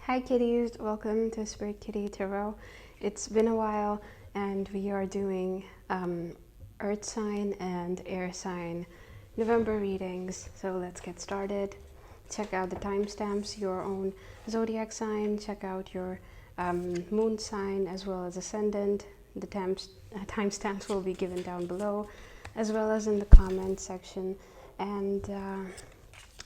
Hi kitties, welcome to Spirit Kitty Tarot. It's been a while and we are doing earth sign and air sign November readings. So let's get started. Check out the timestamps, your own zodiac sign, check out your moon sign as well as ascendant. The timestamps will be given down below as well as in the comment section. And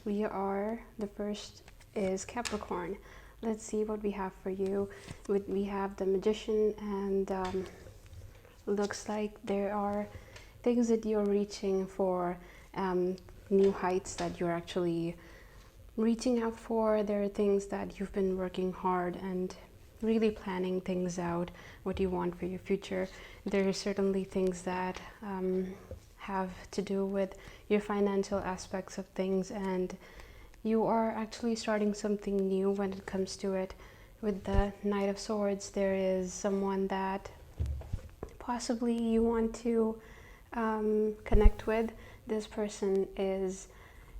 the first is Capricorn. Let's see what we have for you. We have the Magician, and looks like there are things that you're reaching for, new heights that you're actually reaching out for. There are things that you've been working hard and really planning things out, what you want for your future. There are certainly things that have to do with your financial aspects of things, and you are actually starting something new when it comes to it. With the Knight of Swords, there is someone that possibly you want to connect with. This person is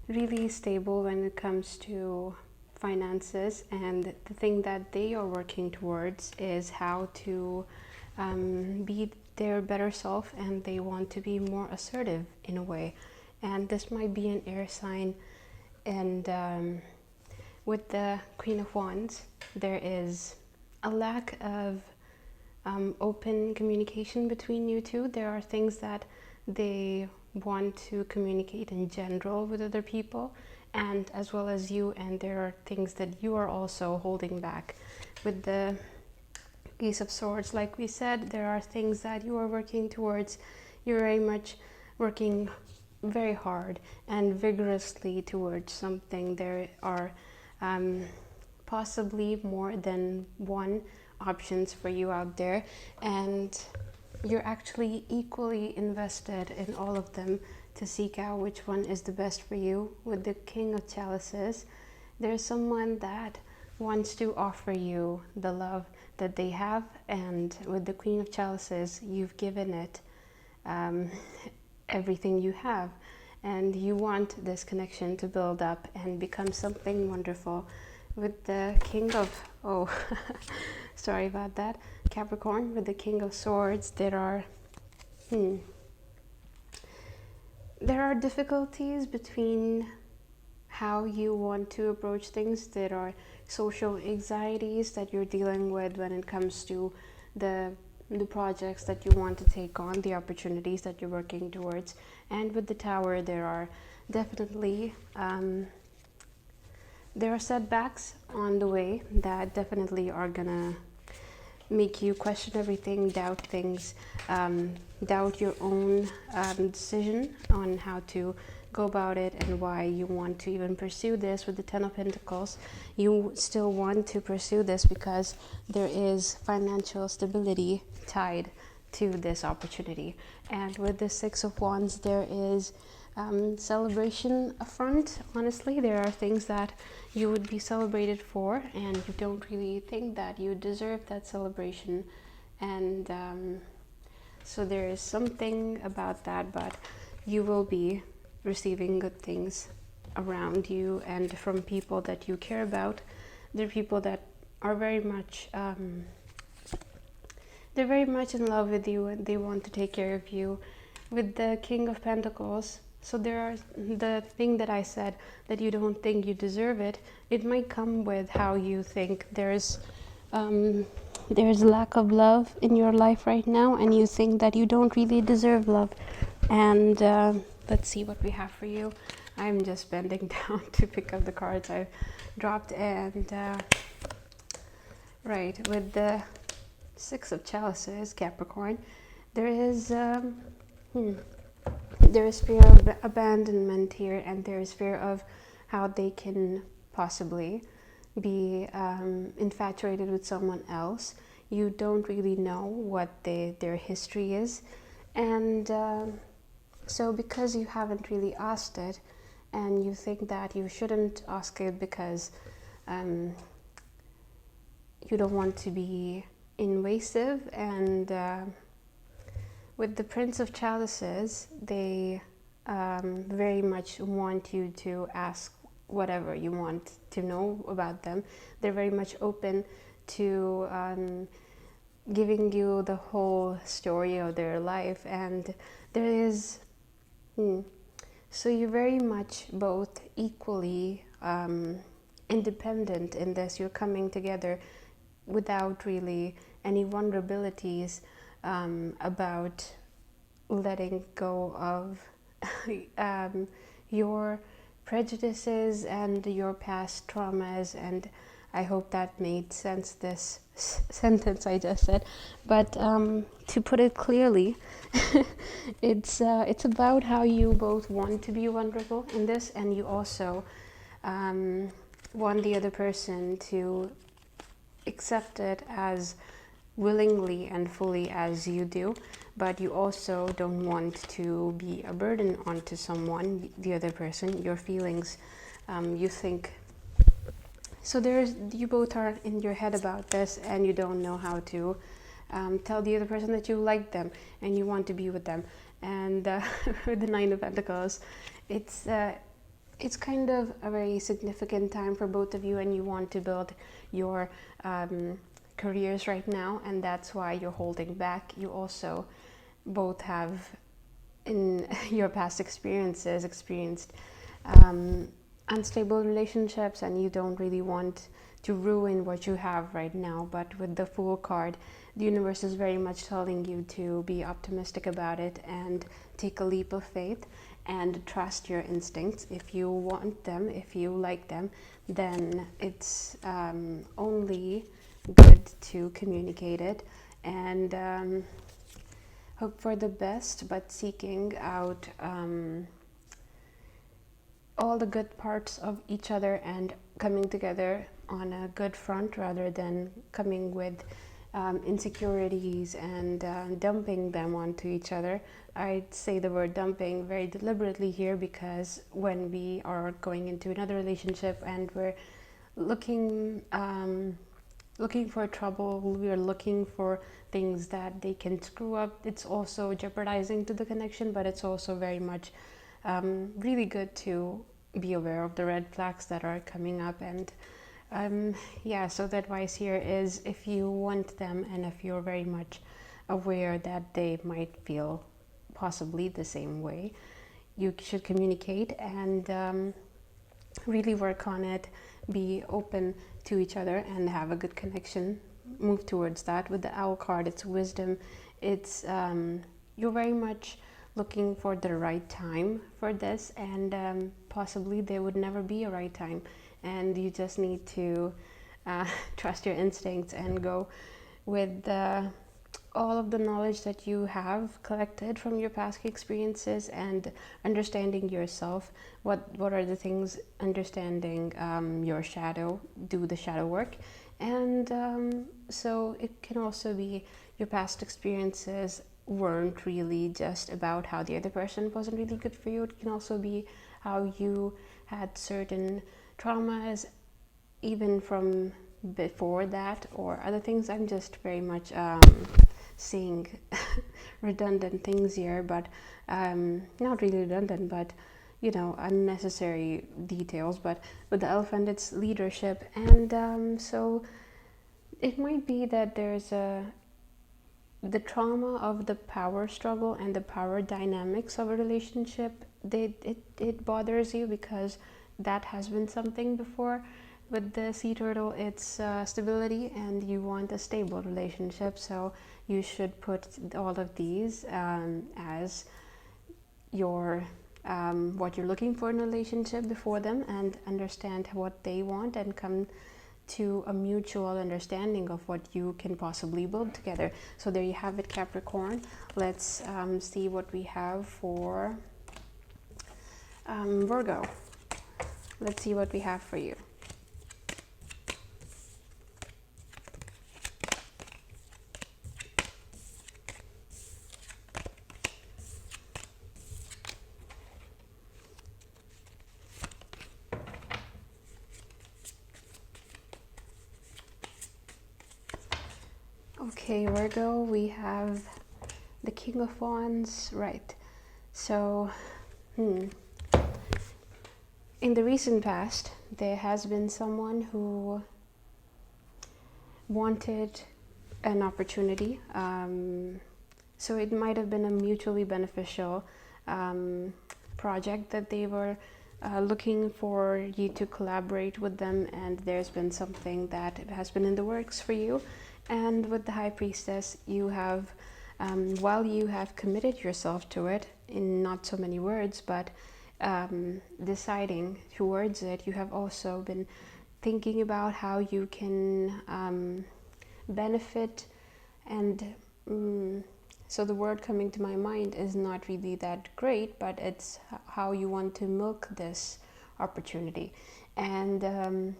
really stable when it comes to finances, and the thing that they are working towards is how to be their better self, and they want to be more assertive in a way. And this might be an air sign. And with the Queen of Wands, there is a lack of open communication between you two. There are things that they want to communicate in general with other people, and as well as you, and there are things that you are also holding back. With the Ace of Swords, like we said, there are things that you are working towards. You're very much working very hard and vigorously towards something. There are possibly more than one options for you out there, and you're actually equally invested in all of them to seek out which one is the best for you. With the King of Chalices, there's someone that wants to offer you the love that they have, and with the Queen of Chalices, you've given it everything you have, and you want this connection to build up and become something wonderful. With the King of sorry about that, Capricorn, with the King of Swords, there are difficulties between how you want to approach things. There are social anxieties that you're dealing with when it comes to the projects that you want to take on, the opportunities that you're working towards. And with the Tower, there are definitely there are setbacks on the way that definitely are gonna make you question everything, doubt things, doubt your own decision on how to go about it and why you want to even pursue this. With the Ten of Pentacles, you still want to pursue this because there is financial stability tied to this opportunity. And with the Six of Wands, there is celebration affront. Honestly, there are things that you would be celebrated for, and you don't really think that you deserve that celebration. And so there is something about that, but you will be receiving good things around you and from people that you care about. They're people that are very much they're very much in love with you, and they want to take care of you. With the King of Pentacles, so there are the thing that I said, that you don't think you deserve it. It might come with how you think. There's lack of love in your life right now, and you think that you don't really deserve love. And let's see what we have for you. I'm just bending down to pick up the cards I've dropped. And right, with the Six of Chalices, Capricorn, there is fear of abandonment here, and there is fear of how they can possibly be infatuated with someone else. You don't really know what their history is, and so because you haven't really asked it, and you think that you shouldn't ask it because you don't want to be invasive. And with the Prince of Chalices, they very much want you to ask whatever you want to know about them. They're very much open to giving you the whole story of their life, and there is so you're very much both equally independent in this. You're coming together without really any vulnerabilities about letting go of your prejudices and your past traumas. And I hope that made sense, this sentence I just said. But to put it clearly, it's about how you both want to be vulnerable in this, and you also want the other person to accept it as willingly and fully as you do, but you also don't want to be a burden onto someone, the other person, your feelings. You think so you both are in your head about this, and you don't know how to tell the other person that you like them and you want to be with them. And with the Nine of Pentacles, it's kind of a very significant time for both of you, and you want to build your careers right now, and that's why you're holding back. You also both have, in your past experiences, experienced unstable relationships, and you don't really want to ruin what you have right now. But with the Fool card, the universe is very much telling you to be optimistic about it and take a leap of faith and trust your instincts. If you want them, if you like them, then it's only good to communicate it and hope for the best, but seeking out all the good parts of each other and coming together on a good front, rather than coming with insecurities and dumping them onto each other. I'd say the word dumping very deliberately here, because when we are going into another relationship and we're looking for trouble, we are looking for things that they can screw up, it's also jeopardizing to the connection. But it's also very much really good to be aware of the red flags that are coming up. And so the advice here is, if you want them and if you're very much aware that they might feel possibly the same way, you should communicate and really work on it. Be open to each other and have a good connection. Move towards that. With the Owl card, it's wisdom. It's you're very much looking for the right time for this, and possibly there would never be a right time, and you just need to trust your instincts and go with all of the knowledge that you have collected from your past experiences and understanding yourself. What are the things? Understanding your shadow, do the shadow work. And so it can also be your past experiences weren't really just about how the other person wasn't really good for you. It can also be how you had certain traumas even from before that, or other things. I'm just very much seeing redundant things here, but not really redundant, but unnecessary details. But with the Elephant, it's leadership, and so it might be that there's the trauma of the power struggle and the power dynamics of a relationship. It bothers you because that has been something before. With the Sea Turtle, it's stability, and you want a stable relationship. So you should put all of these as your what you're looking for in a relationship before them, and understand what they want, and come to a mutual understanding of what you can possibly build together. So there you have it, Capricorn. Let's see what we have for Virgo. Let's see what we have for you. Okay, Virgo, we have the King of Wands, right? So, in in the recent past, there has been someone who wanted an opportunity. So it might have been a mutually beneficial project that they were looking for you to collaborate with them, and there's been something that has been in the works for you. And with the High Priestess, you have, while you have committed yourself to it in not so many words, but deciding towards it, you have also been thinking about how you can benefit. And so the word coming to my mind is not really that great, but it's how you want to milk this opportunity. And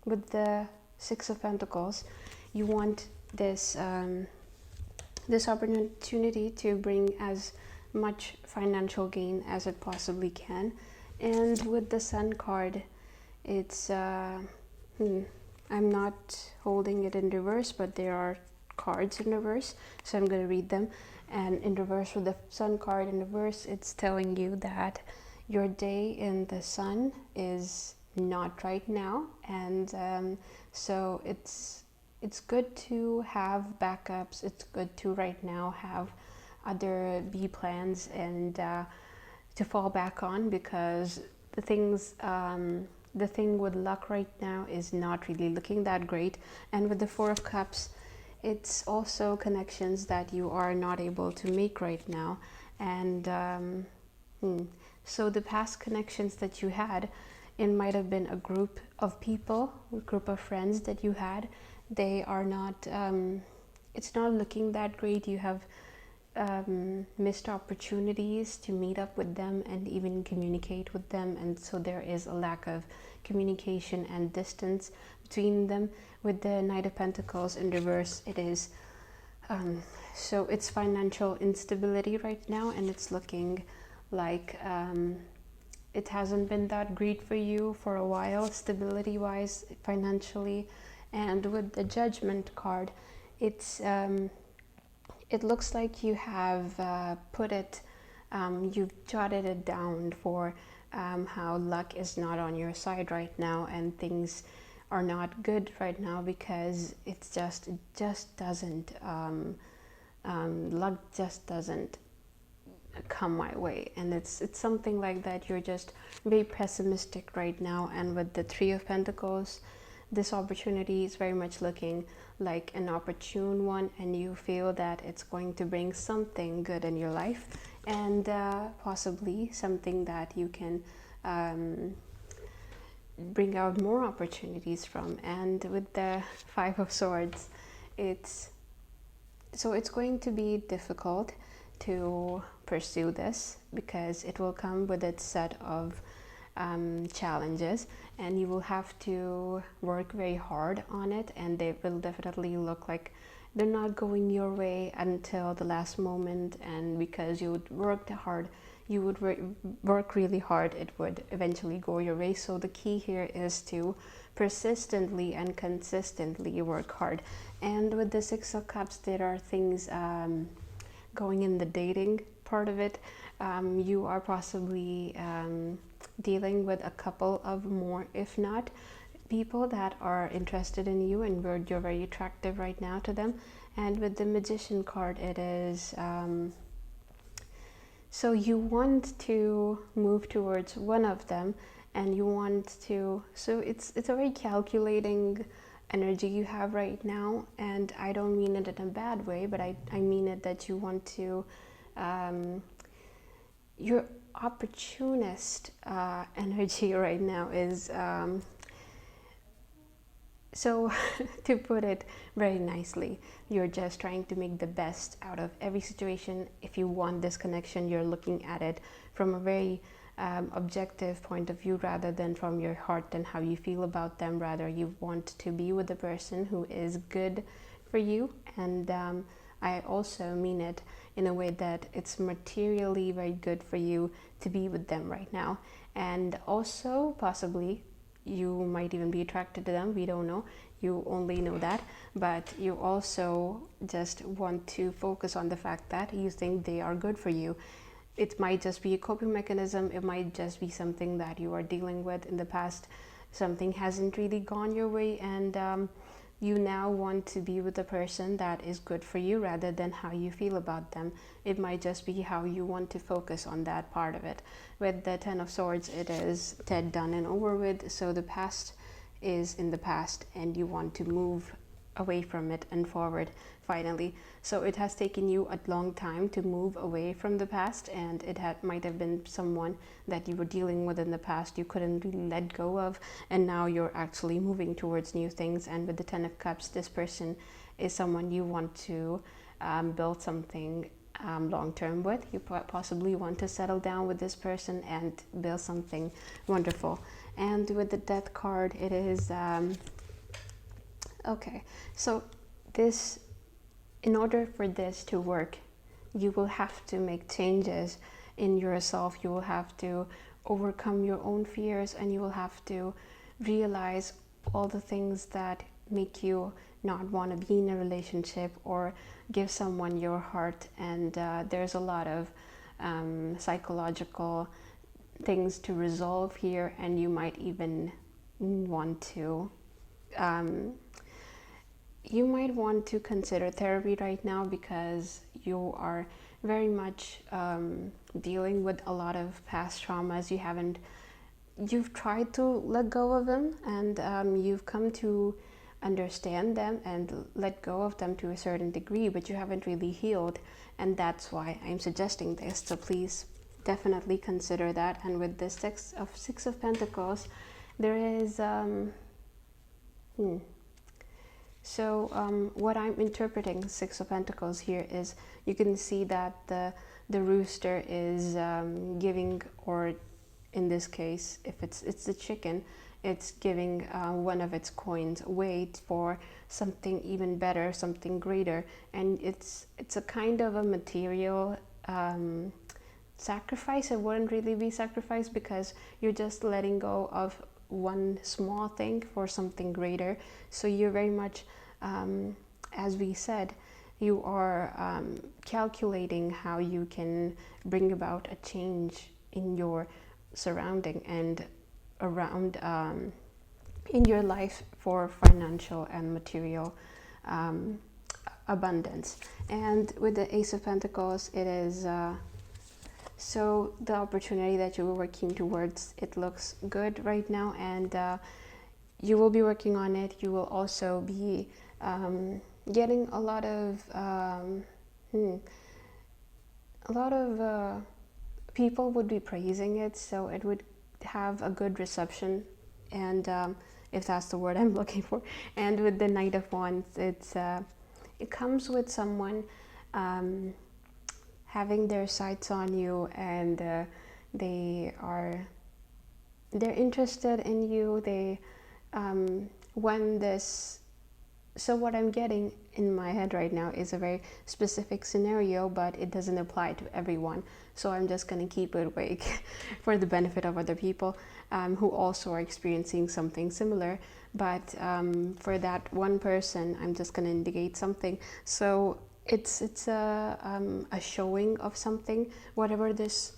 with the Six of Pentacles, you want this this opportunity to bring as much financial gain as it possibly can. And with the Sun card, it's I'm not holding it in reverse, but there are cards in reverse, so I'm going to read them. And in reverse, with the Sun card in reverse, it's telling you that your day in the Sun is not right now, and so it's good to have backups. It's good to right now have other B plans and to fall back on, because the thing with luck right now is not really looking that great. And with the Four of Cups, it's also connections that you are not able to make right now. And so the past connections that you had, it might have been a group of people, a group of friends that you had. They are not, it's not looking that great. You have missed opportunities to meet up with them and even communicate with them, and so there is a lack of communication and distance between them. With the Knight of Pentacles in reverse, it is so it's financial instability right now, and it's looking like it hasn't been that great for you for a while, stability wise, financially. And with the Judgment card, it's it looks like you have put it, you've jotted it down for how luck is not on your side right now, and things are not good right now, because it just doesn't, luck just doesn't come my way. And it's something like that. You're just very pessimistic right now. And with the Three of Pentacles, this opportunity is very much looking like an opportune one, and you feel that it's going to bring something good in your life, and possibly something that you can bring out more opportunities from. And with the Five of Swords, it's going to be difficult to pursue this, because it will come with its set of challenges, and you will have to work very hard on it, and they will definitely look like they're not going your way until the last moment. And because you would work hard, you would work really hard, it would eventually go your way. So the key here is to persistently and consistently work hard. And with the Six of Cups, there are things going in the dating part of it. You are possibly dealing with a couple of more, if not, people that are interested in you, and you're very attractive right now to them. And with the Magician card, it is so you want to move towards one of them, and you want to, so it's a very calculating energy you have right now. And I don't mean it in a bad way, but I mean it that you want to your opportunist energy right now is so to put it very nicely, you're just trying to make the best out of every situation. If you want this connection, you're looking at it from a very objective point of view, rather than from your heart and how you feel about them. Rather, you want to be with the person who is good for you. And I also mean it in a way that it's materially very good for you to be with them right now. And also possibly you might even be attracted to them. We don't know. You only know that. But you also just want to focus on the fact that you think they are good for you. it might just be a coping mechanism. It might just be something that you are dealing with in the past. Something hasn't really gone your way, and you now want to be with a person that is good for you rather than how you feel about them. It might just be how you want to focus on that part of it. With the Ten of Swords, it is dead, done, and over with. So the past is in the past, and you want to move away from it and forward finally. So it has taken you a long time to move away from the past, and it might have been someone that you were dealing with in the past you couldn't really let go of, and now you're actually moving towards new things. And with the Ten of Cups, this person is someone you want to build something long-term with. You possibly want to settle down with this person and build something wonderful. And with the Death card, it is okay, so this, in order for this to work, you will have to make changes in yourself. You will have to overcome your own fears, and you will have to realize all the things that make you not want to be in a relationship or give someone your heart. And there's a lot of psychological things to resolve here, and you might even want to consider therapy right now, because you are very much dealing with a lot of past traumas. You've tried to let go of them, and you've come to understand them and let go of them to a certain degree, but you haven't really healed, and that's why I'm suggesting this. So please definitely consider that. And with this Six of Pentacles, there is what I'm interpreting Six of Pentacles here is, you can see that the rooster is giving, or in this case, if it's the chicken, it's giving one of its coins away for something even better, something greater. And it's a kind of a material sacrifice. It wouldn't really be sacrifice, because you're just letting go of one small thing for something greater. So you're very much, as we said, you are calculating how you can bring about a change in your surrounding and around in your life for financial and material abundance. And with the Ace of Pentacles, it is so the opportunity that you were working towards, it looks good right now, and you will be working on it. You will also be getting a lot of people would be praising it, so it would have a good reception, and if that's the word I'm looking for. And with the Knight of Wands, it comes with someone having their sights on you, and they're interested in you. So what I'm getting in my head right now is a very specific scenario, but it doesn't apply to everyone. So I'm just going to keep it vague for the benefit of other people who also are experiencing something similar. But for that one person, I'm just going to indicate something. So it's a showing of something. Whatever this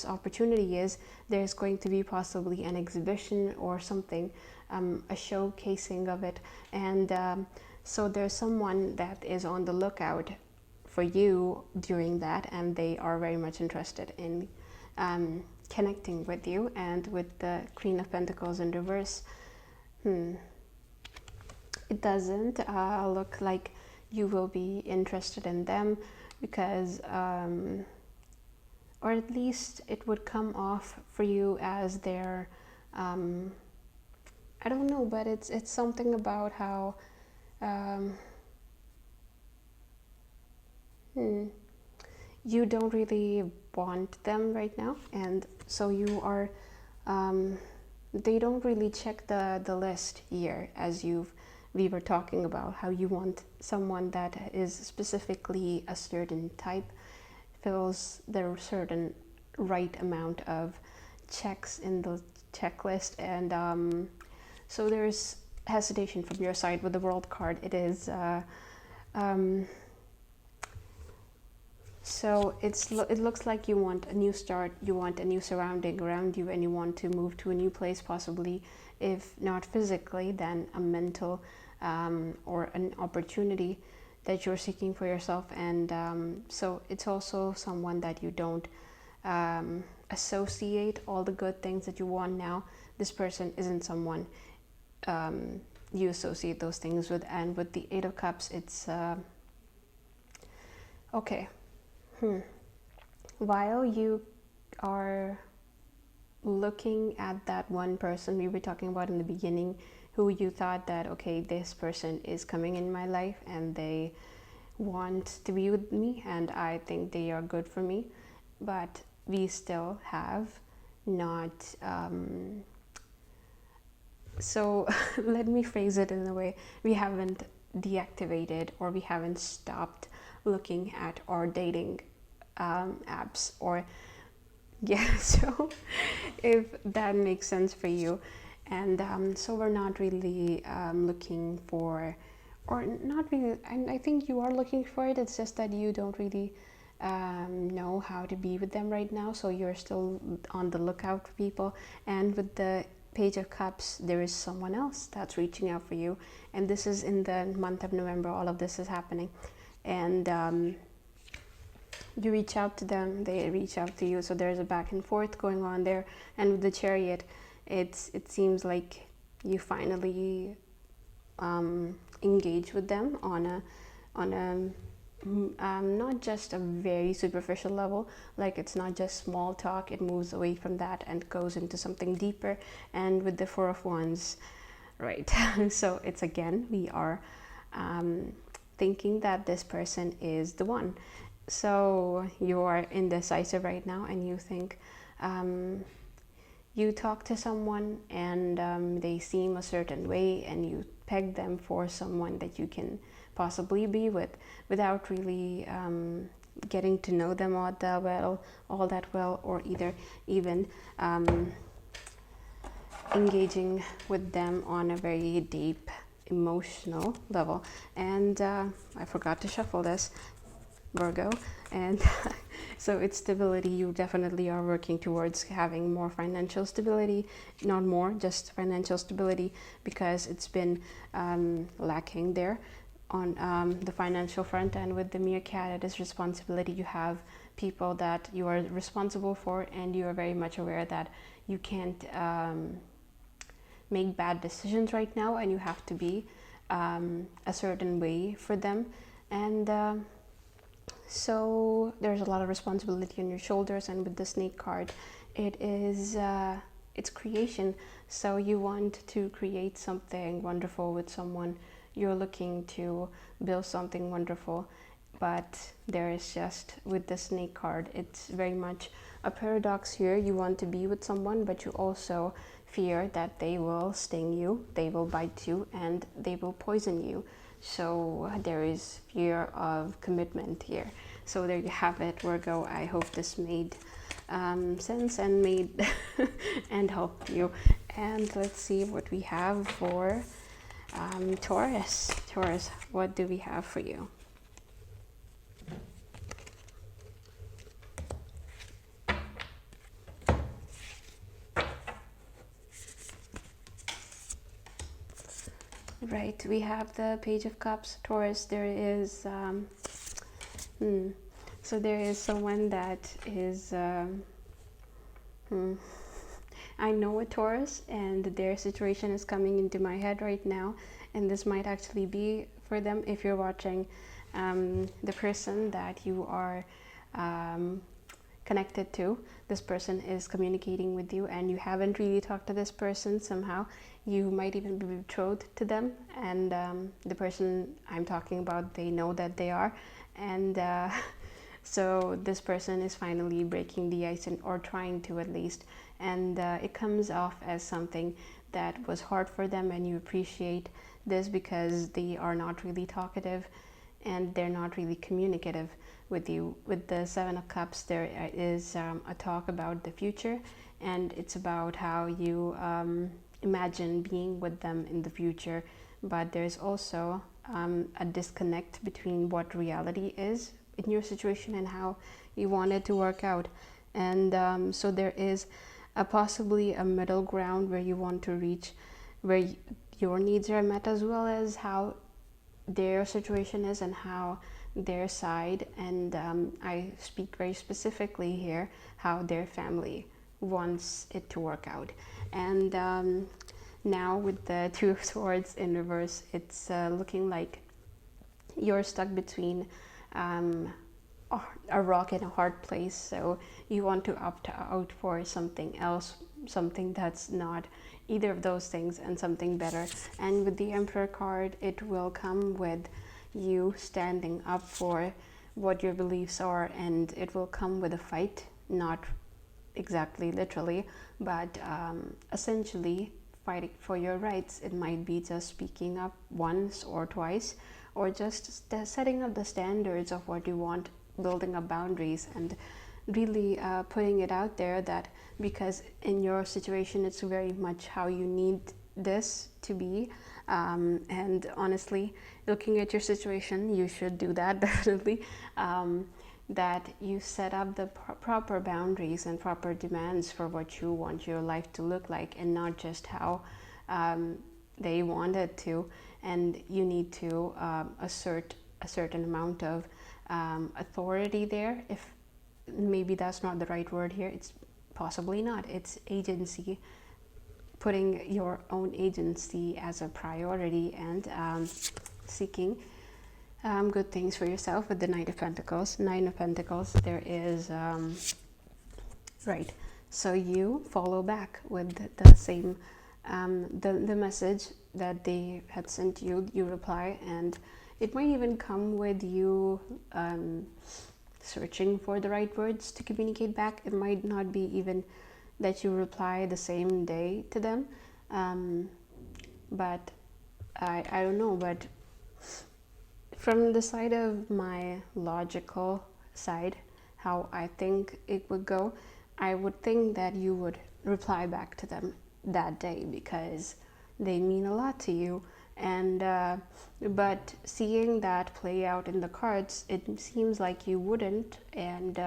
opportunity is, there's going to be possibly an exhibition or something, a showcasing of it. And so there's someone that is on the lookout for you during that, and they are very much interested in connecting with you. And with the Queen of Pentacles in reverse, it doesn't look like you will be interested in them, because or at least it would come off for you as their I don't know, but it's something about how you don't really want them right now, and so you are they don't really check the list here, as we were talking about how you want someone that is specifically a certain type, fills the certain right amount of checks in the checklist. And so there's hesitation from your side. with the World card. It is So it looks like you want a new start, you want a new surrounding around you, and you want to move to a new place, possibly, if not physically, then a mental or an opportunity that you're seeking for yourself. And so it's also someone that you don't associate all the good things that you want now. This person isn't someone you associate those things with. And with the Eight of Cups, it's okay. While you are looking at that one person we were talking about in the beginning, who you thought that, okay, this person is coming in my life and they want to be with me and I think they are good for me, but we still have not so let me phrase it in a way, we haven't deactivated or we haven't stopped looking at our dating apps, or yeah, so if that makes sense for you. And so we're not really looking for, or not really, I think you are looking for it, it's just that you don't really know how to be with them right now, so you're still on the lookout for people. And with the Page of Cups, there is someone else that's reaching out for you, and this is in the month of November, all of this is happening. And you reach out to them, they reach out to you, so there's a back and forth going on there. And with the Chariot, it seems like you finally engage with them on a not just a very superficial level, like it's not just small talk, it moves away from that and goes into something deeper. And with the Four of Wands, right, so it's again, we are thinking that this person is the one. So you are indecisive right now, and you think you talk to someone and they seem a certain way, and you peg them for someone that you can possibly be with, without really getting to know them all that well, or either even engaging with them on a very deep emotional level. And I forgot to shuffle this, Virgo. And so it's stability. You definitely are working towards having more financial stability, not more, just financial stability, because it's been lacking there on the financial front. And with the Meerkat, it is responsibility. You have people that you are responsible for, and you are very much aware that you can't make bad decisions right now, and you have to be a certain way for them. And so there's a lot of responsibility on your shoulders. And with the Snake card, it is it's creation. So you want to create something wonderful with someone. You're looking to build something wonderful, but there is just, with the Snake card, it's very much a paradox here. You want to be with someone, but you also fear that they will sting you, they will bite you, and they will poison you. So there is fear of commitment here. So there you have it, Virgo. I hope this made sense and made and helped you. And let's see what we have for Taurus. Taurus, what do we have for you? Right, we have the Page of Cups. Taurus, there is so there is someone that is I know a Taurus, and their situation is coming into my head right now, and this might actually be for them. If you're watching, the person that you are connected to, this person is communicating with you, and you haven't really talked to this person. Somehow you might even be betrothed to them, and the person I'm talking about, they know that they are. And so this person is finally breaking the ice, or trying to at least. And it comes off as something that was hard for them, and you appreciate this because they are not really talkative and they're not really communicative with you. With the Seven of Cups, there is a talk about the future, and it's about how you imagine being with them in the future. But there's also a disconnect between what reality is in your situation and how you want it to work out. And so there is possibly a middle ground where you want to reach, where your needs are met as well as how their situation is and how their side, and I speak very specifically here how their family wants it to work out. And now with the Two of Swords in reverse, it's looking like you're stuck between a rock and a hard place. So you want to opt out for something else, something that's not either of those things, and something better. And with the Emperor card, it will come with you standing up for what your beliefs are, and it will come with a fight, not exactly literally, but essentially fighting for your rights. It might be just speaking up once or twice, or just setting up the standards of what you want, building up boundaries, and really putting it out there that because in your situation it's very much how you need this to be. And honestly, looking at your situation, you should do that definitely. That you set up the proper boundaries and proper demands for what you want your life to look like, and not just how they want it to. And you need to assert a certain amount of authority there. If maybe that's not the right word here, it's possibly not, it's agency, putting your own agency as a priority, and seeking good things for yourself. With the Nine of Pentacles, there is right, so you follow back with the same the message that they had sent you. You reply, and it might even come with you searching for the right words to communicate back. It might not be even that you reply the same day to them, but I don't know. But from the side of my logical side, how I think it would go, I would think that you would reply back to them that day because they mean a lot to you. And but seeing that play out in the cards, it seems like you wouldn't. And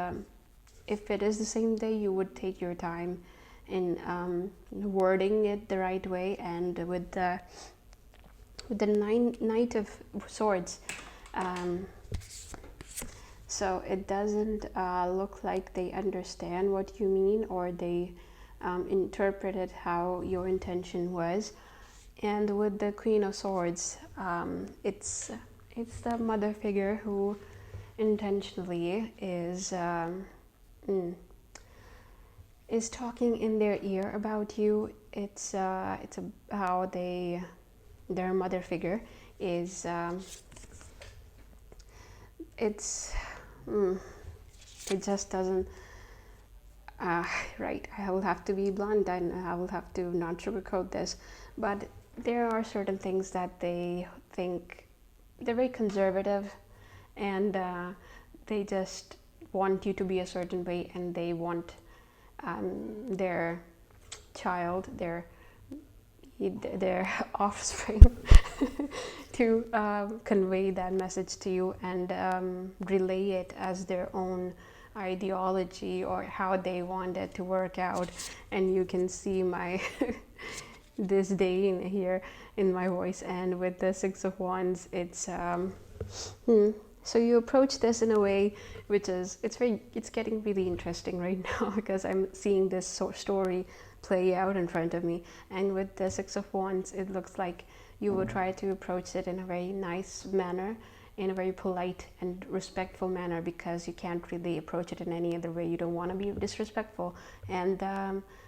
if it is the same day, you would take your time in wording it the right way. And with the Knight of Swords, so it doesn't look like they understand what you mean, or they interpreted how your intention was. And with the Queen of Swords, it's the mother figure who intentionally is talking in their ear about you. It's how their mother figure is. It just doesn't. Right, I will have to be blunt, and I will have to not sugarcoat this, but there are certain things that they think they're very conservative, and they just want you to be a certain way, and they want their child, their offspring to convey that message to you and relay it as their own ideology or how they want it to work out. And you can see my disdain here in my voice. And with the Six of Wands, it's so you approach this in a way which is it's getting really interesting right now because I'm seeing this story play out in front of me. And with the Six of Wands, it looks like you will try to approach it in a very nice manner, in a very polite and respectful manner, because you can't really approach it in any other way. You don't want to be disrespectful. And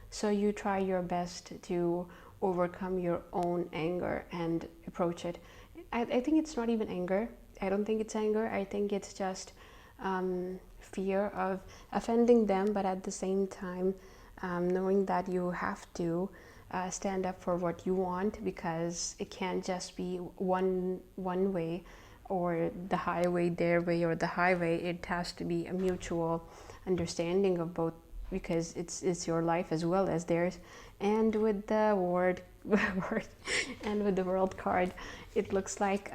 so you try your best to overcome your own anger and approach it. I think it's not even anger. I don't think it's anger. I think it's just fear of offending them, but at the same time knowing that you have to stand up for what you want, because it can't just be one way, or the highway their way, or the highway. It has to be a mutual understanding of both, because it's your life as well as theirs. And with the word and with the World card, it looks like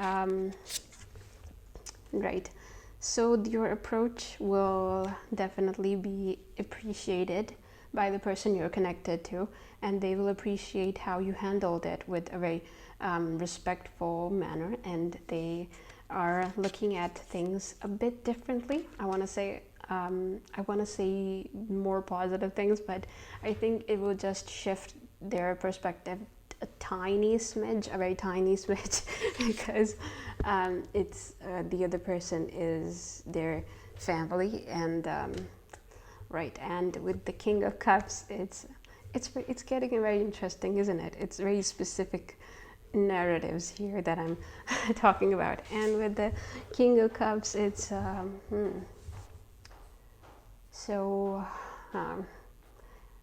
right, So your approach will definitely be appreciated by the person you're connected to, and they will appreciate how you handled it with a very respectful manner, and they are looking at things a bit differently. I want to say more positive things, but I think it will just shift their perspective a tiny smidge, a very tiny smidge, because it's the other person is their family, and right. And with the King of Cups, it's getting very interesting, isn't it? It's very specific narratives here that I'm talking about. And with the King of Cups, it's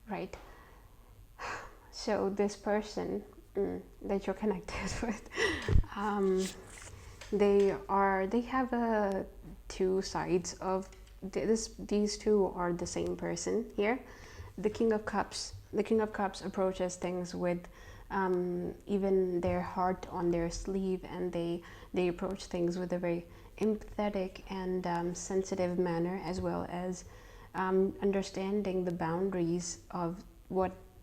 right. So this person that you're connected with, they have two sides of this. These two are the same person here. The King of Cups approaches things with even their heart on their sleeve, and they approach things with a very empathetic and sensitive manner, as well as understanding the boundaries of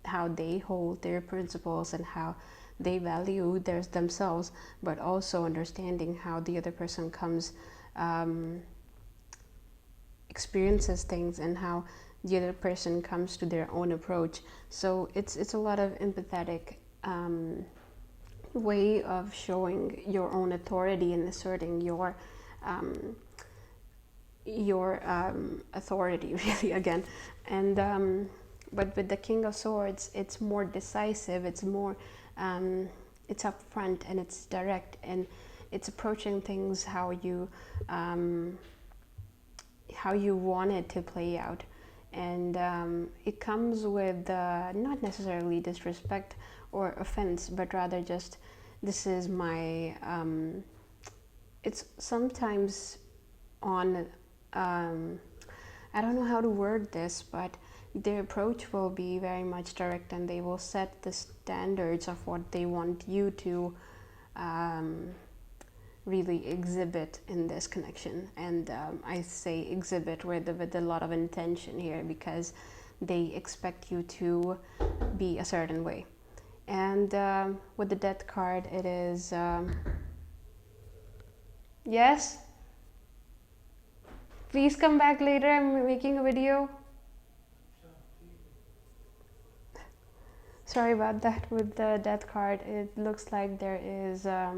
how they hold their principles and how they value themselves, but also understanding how the other person experiences things, and how the other person comes to their own approach. So it's a lot of empathetic way of showing your own authority and asserting your authority, really, again. And but with the King of Swords, it's more decisive, it's more it's upfront, and it's direct, and it's approaching things how you want it to play out. And it comes with not necessarily disrespect or offense, but rather just, this is my it's sometimes on I don't know how to word this, but their approach will be very much direct, and they will set the standards of what they want you to really exhibit in this connection. And I say exhibit with a lot of intention here, because they expect you to be a certain way. And with the Death card, it is yes, please come back later, I'm making a video. Sorry about that. With the Death card, it looks like there is a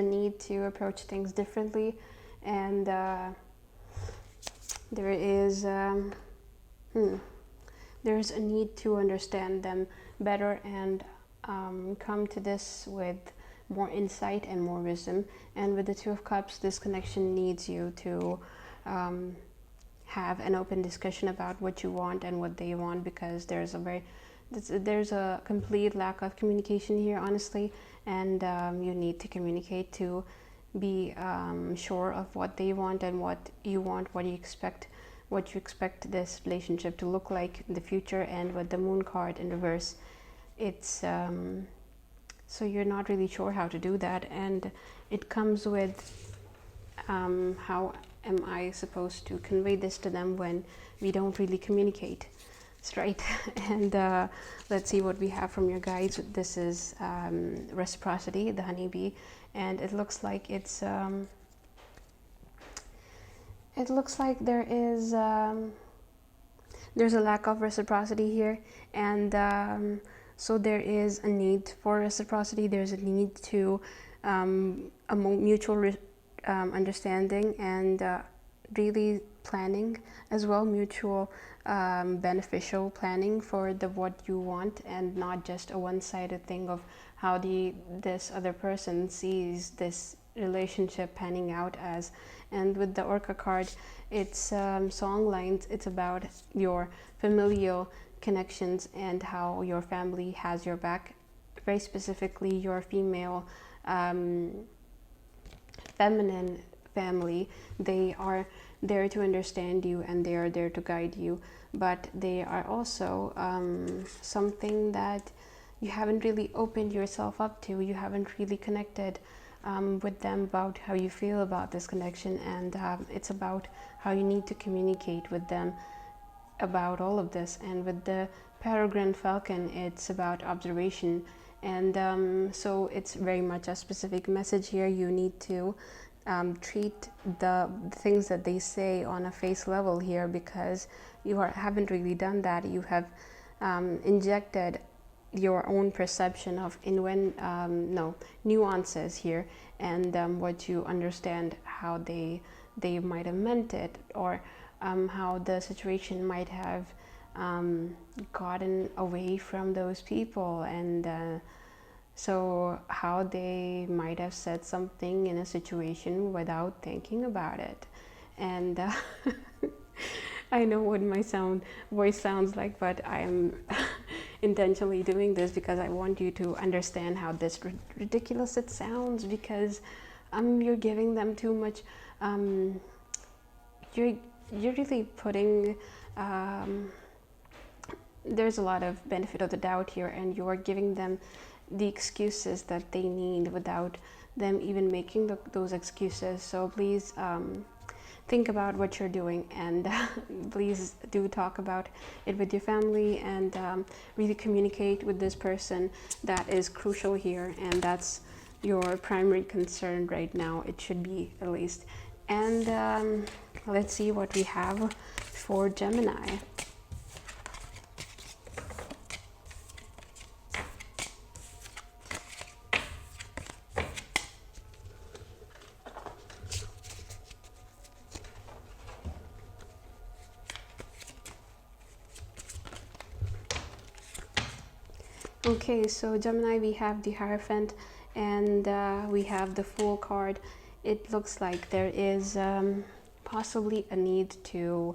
need to approach things differently, and there's a need to understand them better, and come to this with more insight and more wisdom. And with the Two of Cups, this connection needs you to have an open discussion about what you want and what they want, because there's a complete lack of communication here, honestly, and you need to communicate to be sure of what they want and what you want, what you expect this relationship to look like in the future. And with the Moon card in reverse, it's so you're not really sure how to do that, and it comes with how am I supposed to convey this to them when we don't really communicate straight. And let's see what we have from your guides. This is reciprocity, the honeybee, and it looks like it's it looks like there's a lack of reciprocity here, and so there is a need for reciprocity. There's a need to a mutual understanding, and really planning as well, mutual beneficial planning for what you want, and not just a one-sided thing of how this other person sees this relationship panning out as. And with the Orca card, it's song lines. It's about your familial connections and how your family has your back, very specifically your female feminine family. They are there to understand you, and they are there to guide you, but they are also something that you haven't really opened yourself up to. You haven't really connected with them about how you feel about this connection, and it's about how you need to communicate with them about all of this. And with the Peregrine Falcon, it's about observation, and so it's very much a specific message here. You need to treat the things that they say on a face level here, because you haven't really done that. You have injected your own perception of nuances here, and what you understand, how they might have meant it, or how the situation might have gotten away from those people, and so how they might have said something in a situation without thinking about it. And I know what my voice sounds like, but I am intentionally doing this because I want you to understand how this ridiculous it sounds, because you're giving them too much. You're really putting there's a lot of benefit of the doubt here, and you're giving them the excuses that they need without them even making those excuses. So please think about what you're doing, and please do talk about it with your family, and really communicate with this person. That is crucial here, and that's your primary concern right now. It should be, at least. And let's see what we have for Gemini. Okay, so Gemini, we have the Hierophant, and we have the Fool card. It looks like there is possibly a need to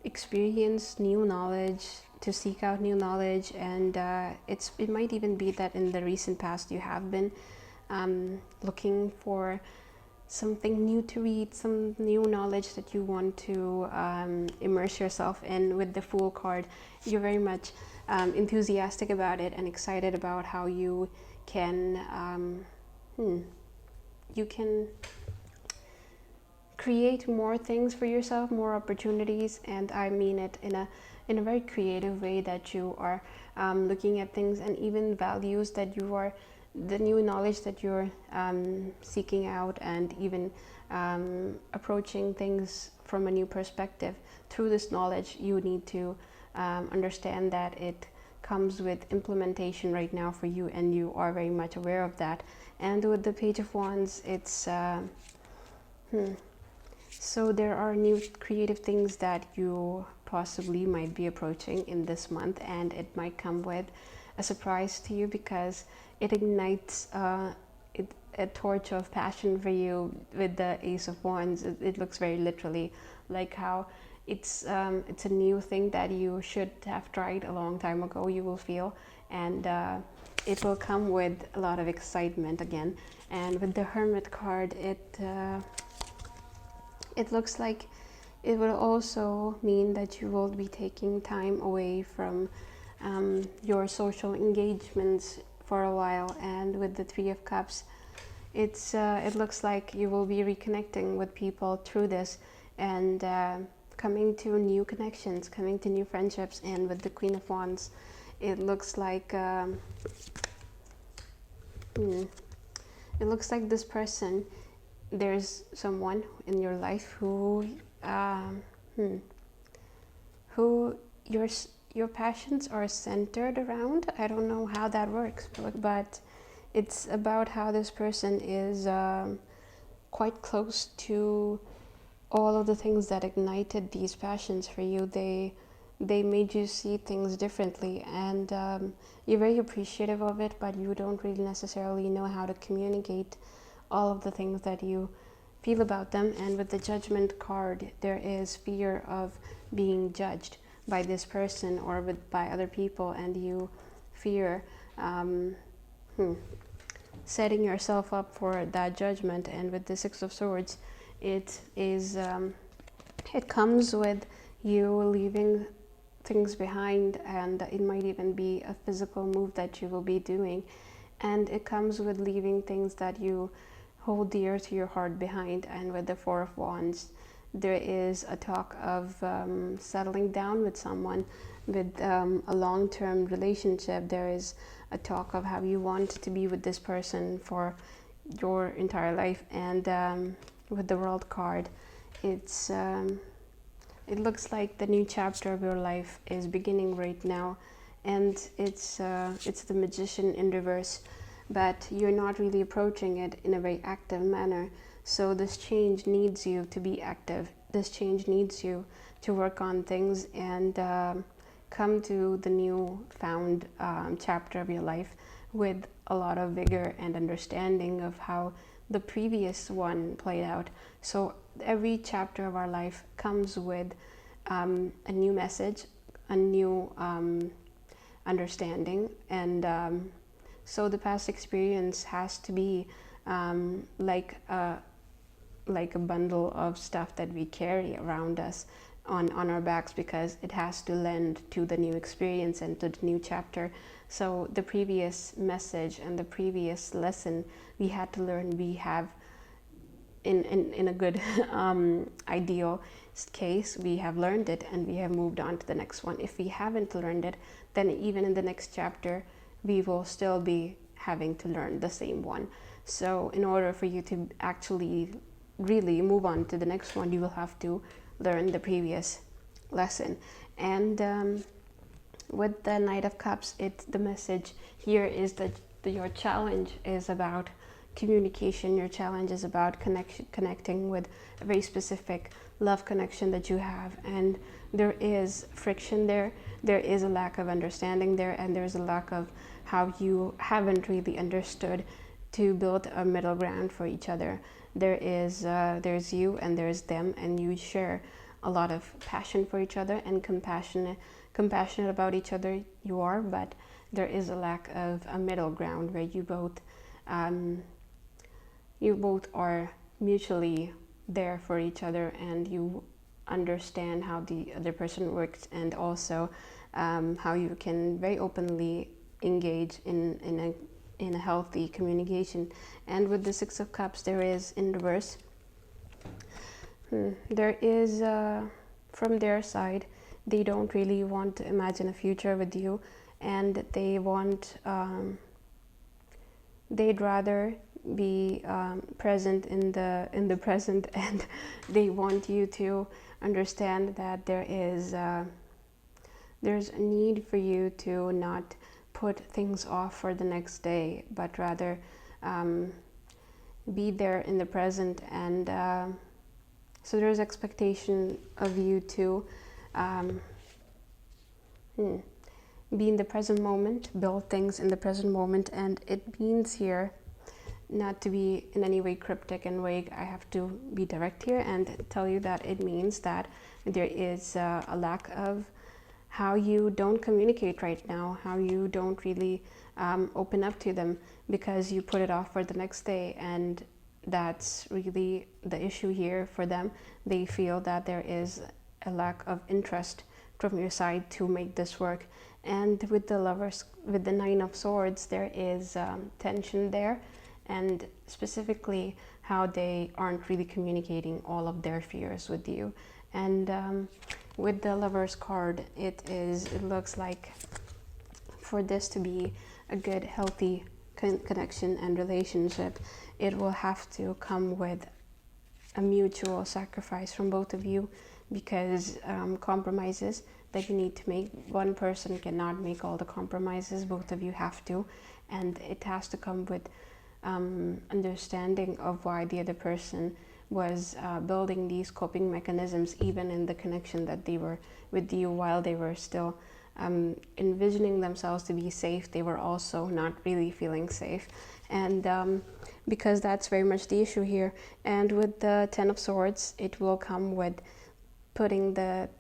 experience new knowledge, to seek out new knowledge, and it might even be that in the recent past you have been looking for something new to read, some new knowledge that you want to immerse yourself in. With the Fool card, you're very much enthusiastic about it and excited about how you can create more things for yourself, more opportunities. And I mean it in a very creative way, that you are looking at things, and even values that you are, the new knowledge that you're seeking out, and even approaching things from a new perspective. Through this knowledge, you need to understand that it comes with implementation right now for you, and you are very much aware of that. And with the Page of Wands, it's so there are new creative things that you possibly might be approaching in this month, and it might come with a surprise to you, because it ignites a torch of passion for you. With the Ace of Wands, it looks very literally like how it's a new thing that you should have tried a long time ago, you will feel, and it will come with a lot of excitement again. And with the Hermit card, it looks like it will also mean that you will be taking time away from your social engagements for a while. And with the Three of Cups, it looks like you will be reconnecting with people through this, and coming to new connections, coming to new friendships. And with the Queen of Wands, it looks like it looks like this person, there's someone in your life who your passions are centered around. I don't know how that works, but it's about how this person is quite close to all of the things that ignited these passions for you. They made you see things differently, and you're very appreciative of it, but you don't really necessarily know how to communicate all of the things that you feel about them. And with the Judgment card, there is fear of being judged by this person or by other people, and you fear setting yourself up for that judgment. And with the Six of Swords, it comes with you leaving things behind, and it might even be a physical move that you will be doing, and it comes with leaving things that you hold dear to your heart behind. And with the Four of Wands, there is a talk of settling down with someone, with a long-term relationship. There is a talk of how you want to be with this person for your entire life. And with the World card, it's it looks like the new chapter of your life is beginning right now, and it's the Magician in reverse, but you're not really approaching it in a very active manner. So this change needs you to be active. This change needs you to work on things and come to the new found chapter of your life with a lot of vigor and understanding of how the previous one played out. So every chapter of our life comes with a new message, a new understanding, and so the past experience has to be like a bundle of stuff that we carry around us on our backs, because it has to lend to the new experience and to the new chapter. So the previous message and the previous lesson we had to learn, we have in a good ideal case, we have learned it and we have moved on to the next one. If we haven't learned it, then even in the next chapter we will still be having to learn the same one. So in order for you to actually really move on to the next one, you will have to learn the previous lesson. And with the Knight of Cups, the message here is that your challenge is about communication. Your challenge is about connecting with a very specific love connection that you have, and there is friction there. There is a lack of understanding there, and there's a lack of how you haven't really understood to build a middle ground for each other. There's you and there's them, and you share a lot of passion for each other and compassionate about each other you are, but there is a lack of a middle ground where you both are mutually there for each other, and you understand how the other person works, and also how you can very openly engage in a healthy communication. And with the Six of Cups, there is in reverse, there is from their side, they don't really want to imagine a future with you, and they'd rather be present in the present, and they want you to understand that there's a need for you to not put things off for the next day, but rather be there in the present. And so there's expectation of you to be in the present moment, build things in the present moment. And it means here, not to be in any way cryptic and vague, I have to be direct here and tell you that it means that there is a lack of how you don't communicate right now, how you don't really open up to them, because you put it off for the next day. And that's really the issue here for them. They feel that there is a lack of interest from your side to make this work. And with the Lovers, with the Nine of Swords, there is tension there, and specifically how they aren't really communicating all of their fears with you. And with the Lovers card, it looks like for this to be a good, healthy connection and relationship, it will have to come with a mutual sacrifice from both of you, because compromises that you need to make, one person cannot make all the compromises, both of you have to, and it has to come with understanding of why the other person was building these coping mechanisms, even in the connection that they were with you, while they were still envisioning themselves to be safe, they were also not really feeling safe. And because that's very much the issue here. And with the Ten of Swords, it will come with putting the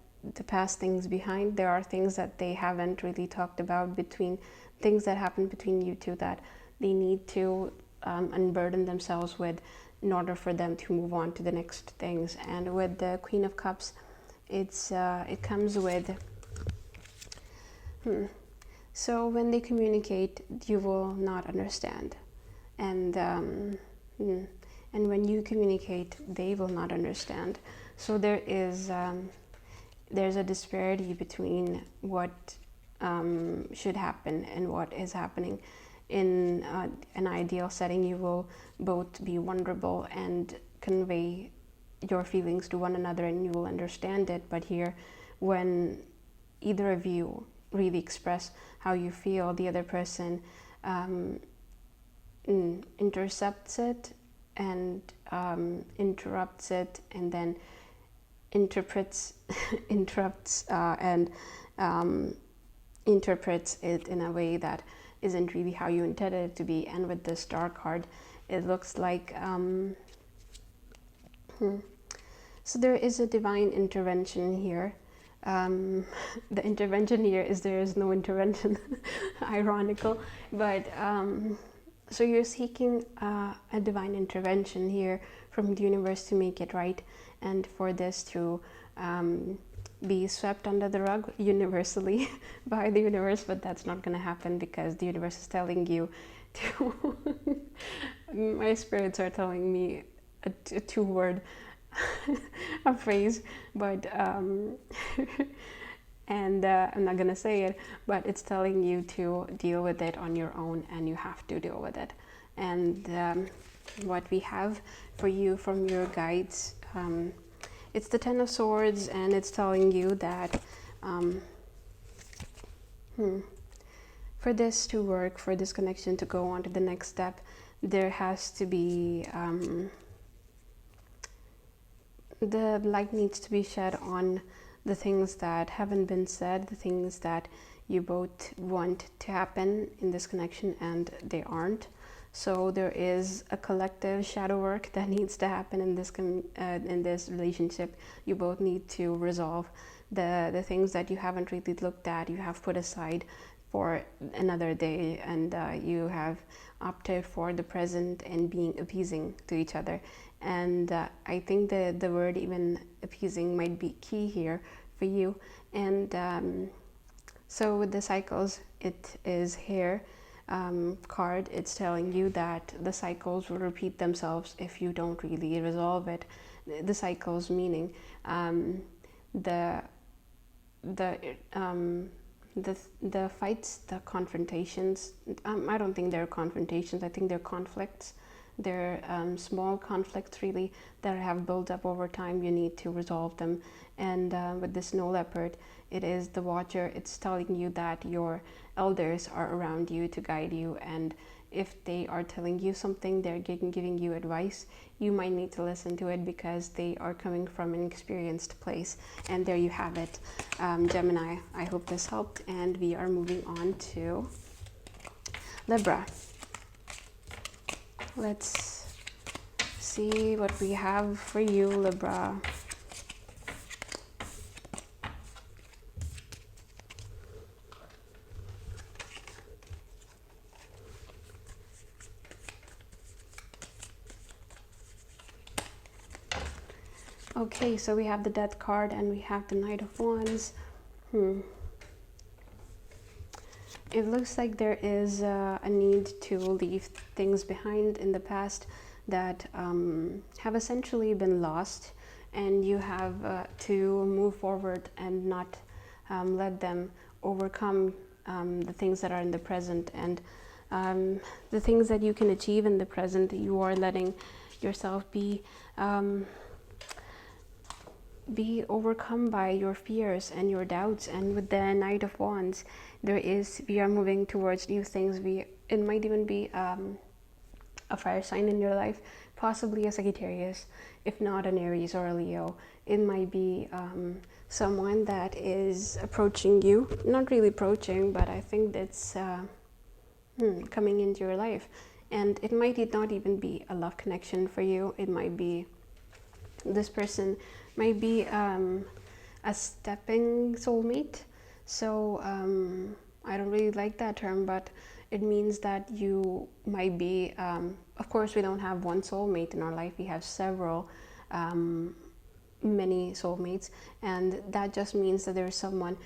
past things behind. There are things that they haven't really talked about, between things that happened between you two, that they need to unburden themselves with in order for them to move on to the next things. And with the Queen of Cups, it comes with So when they communicate, you will not understand, and when you communicate, they will not understand. So there's a disparity between what should happen and what is happening. In an ideal setting, you will both be vulnerable and convey your feelings to one another, and you will understand it. But here, when either of you really express how you feel, the other person intercepts it and interrupts it, and then interrupts and interprets it in a way that isn't really how you intended it to be. And with this star card, it looks like so there is a divine intervention here. The intervention here is there is no intervention. Ironical, but so you're seeking a divine intervention here from the universe to make it right, and for this to be swept under the rug universally by the universe. But that's not going to happen, because the universe is telling you to my spirits are telling me a two-word a phrase, but and I'm not gonna say it, but it's telling you to deal with it on your own, and you have to deal with it. And what we have for you from your guides, it's the Ten of Swords, and it's telling you that for this to work, for this connection to go on to the next step, there has to be the light needs to be shed on the things that haven't been said, the things that you both want to happen in this connection and they aren't. So there is a collective shadow work that needs to happen in this relationship. You both need to resolve the things that you haven't really looked at, you have put aside for another day, and you have opted for the present and being appeasing to each other. And I think the word even appeasing might be key here for you. And so with the cycles, it is here card. It's telling you that the cycles will repeat themselves if you don't really resolve it. The cycles meaning the fights, the confrontations. I don't think they're confrontations. I think they're conflicts. They're small conflicts really that have built up over time. You need to resolve them. And with this snow leopard, it is the watcher. It's telling you that your elders are around you to guide you, and if they are telling you something, they're giving you advice, you might need to listen to it because they are coming from an experienced place. And there you have it, Gemini. I hope this helped, and we are moving on to Libra. Let's see what we have for you, Libra. Okay, so we have the Death card and we have the Knight of Wands. It looks like there is a need to leave things behind in the past that have essentially been lost, and you have to move forward and not let them overcome the things that are in the present. And the things that you can achieve in the present, you are letting yourself be overcome by your fears and your doubts. And with the Knight of Wands, we are moving towards new things. It might even be a fire sign in your life, possibly a Sagittarius, if not an Aries or a Leo. It might be someone that is approaching you, not really approaching, but I think that's coming into your life. And it might not even be a love connection for you. It might be, this person might be a stepping soulmate. So I don't really like that term, but it means that you might be, of course we don't have one soulmate in our life, we have several, many soulmates, and that just means that there's someone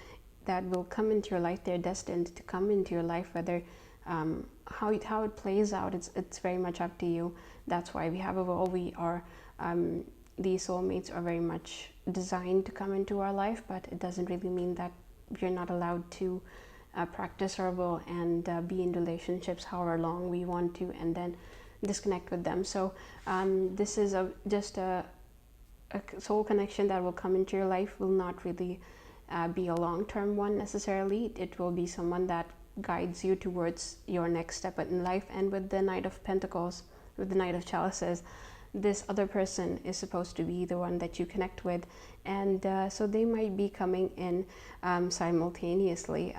that will come into your life. They're destined to come into your life. Whether how it plays out, it's very much up to you. That's why we have a role. We are these soulmates are very much designed to come into our life, but it doesn't really mean that we're not allowed to practice our will and be in relationships however long we want to, and then disconnect with them. So this is just a soul connection that will come into your life. Will not really be a long-term one necessarily. It will be someone that guides you towards your next step in life. And with the Knight of Pentacles, with the Knight of Chalices, this other person is supposed to be the one that you connect with, and so they might be coming in simultaneously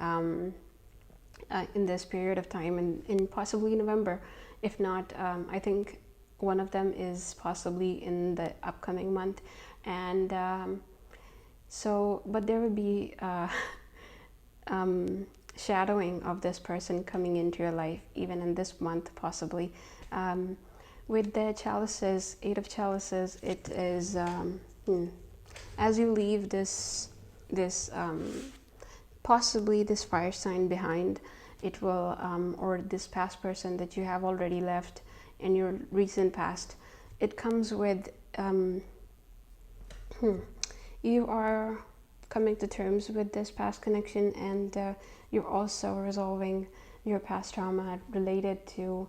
in this period of time, in possibly November. If not, I think one of them is possibly in the upcoming month, and but there will be shadowing of this person coming into your life even in this month, possibly. With the chalices, 8 of chalices, it is as you leave this possibly this fire sign behind, it will or this past person that you have already left in your recent past, it comes with you are coming to terms with this past connection, and you're also resolving your past trauma related to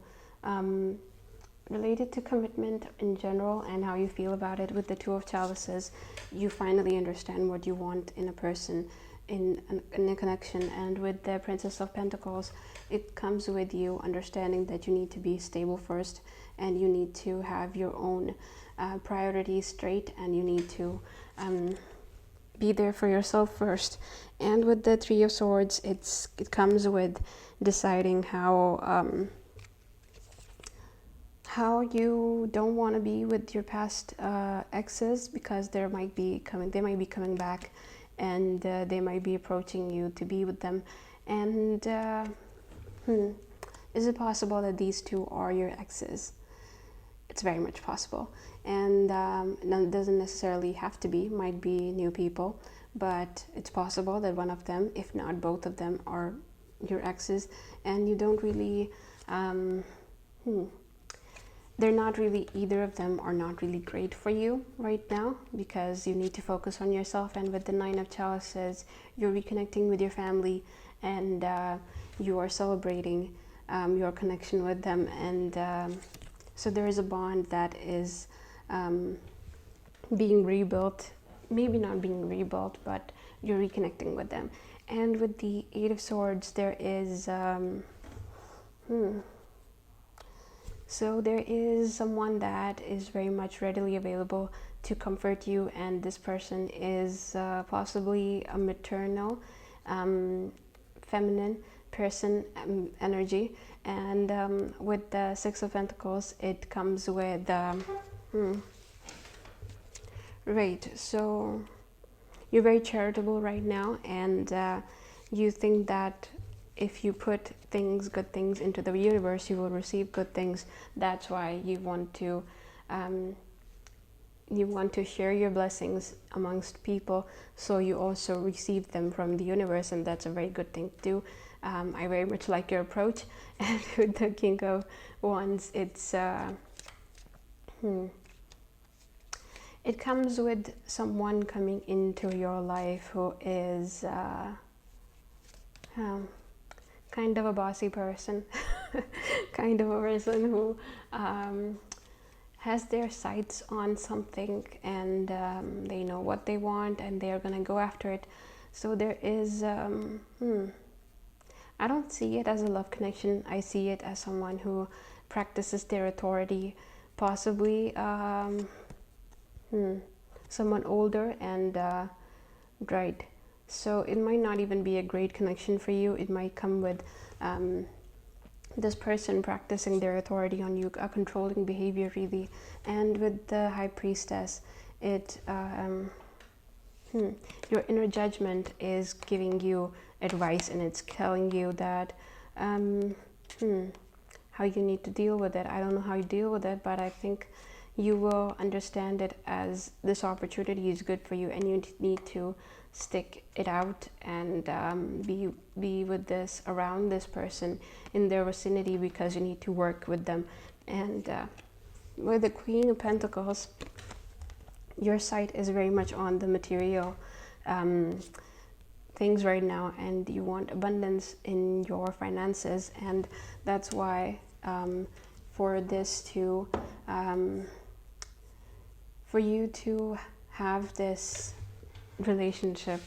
commitment in general and how you feel about it. With the 2 of chalices, you finally understand what you want in a person, in a connection. And with the Princess of Pentacles, it comes with you understanding that you need to be stable first, and you need to have your own priorities straight, and you need to be there for yourself first. And with the 3 of Swords, it comes with deciding how you don't want to be with your past exes, because they might be coming back, and they might be approaching you to be with them. And is it possible that these 2 are your exes? It's very much possible, and it doesn't necessarily have to be. Might be new people, but it's possible that one of them, if not both of them, are your exes, and you don't really they're not really, either of them are not really great for you right now, because you need to focus on yourself. And with the 9 of Chalices, you're reconnecting with your family, and you are celebrating your connection with them. And so there is a bond that is being rebuilt, maybe not being rebuilt, but you're reconnecting with them. And with the 8 of Swords, there is so there is someone that is very much readily available to comfort you, and this person is possibly a maternal, feminine person energy. And with the 6 of Pentacles, it comes with right, so you're very charitable right now, and you think that if you put good things into the universe, you will receive good things. That's why you want to share your blessings amongst people, so you also receive them from the universe, and that's a very good thing to do. I very much like your approach. And with the King of Wands, it's it comes with someone coming into your life who is kind of a bossy person, kind of a person who has their sights on something, and they know what they want, and they're gonna go after it. So there is I don't see it as a love connection. I see it as someone who practices their authority, possibly someone older, and right. So it might not even be a great connection for you. It might come with this person practicing their authority on you, a controlling behavior really. And with the High Priestess, it your inner judgment is giving you advice, and it's telling you that how you need to deal with it. I don't know how you deal with it, but I think you will understand it as this opportunity is good for you, and you need to stick it out and be with this, around this person, in their vicinity, because you need to work with them. And with the Queen of Pentacles, your sight is very much on the material things right now, and you want abundance in your finances. And that's why for this to for you to have this relationship,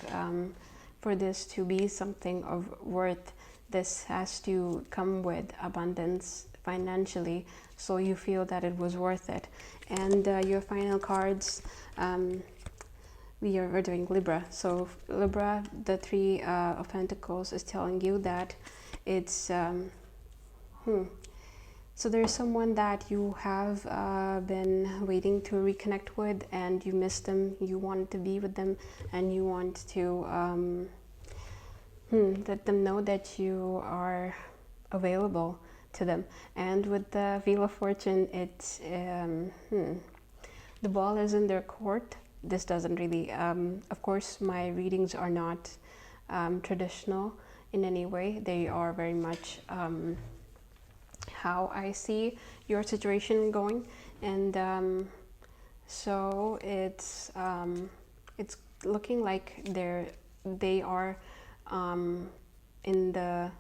for this to be something of worth, this has to come with abundance financially, so you feel that it was worth it. And your final cards, we're doing Libra. So Libra, the Three of Pentacles is telling you that it's so there's someone that you have been waiting to reconnect with, and you miss them, you want to be with them, and you want to let them know that you are available to them. And with the Wheel of Fortune, it's the ball is in their court. This doesn't really, of course, my readings are not traditional in any way. They are very much how I see your situation going. And so it's looking like they are in the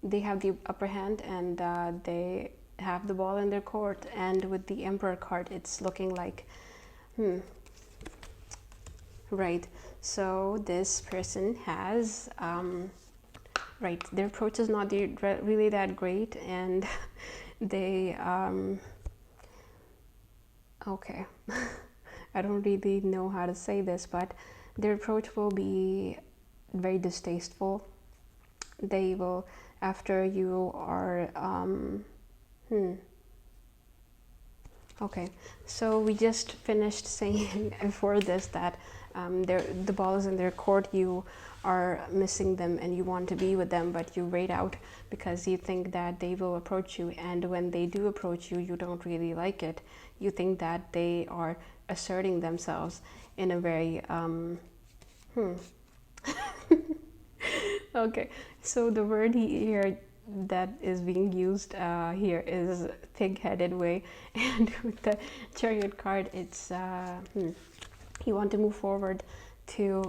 they have the upper hand, and they have the ball in their court. And with the Emperor card, it's looking like right, so this person has right, their approach is not really that great, and they okay I don't really know how to say this, but their approach will be very distasteful. They will, after you are okay, so we just finished saying before this that the ball is in their court, you are missing them and you want to be with them, but you wait out because you think that they will approach you. And when they do approach you, you don't really like it. You think that they are asserting themselves in a very okay, so the word here that is being used here is pig-headed way. And with the Chariot card, it's you want to move forward to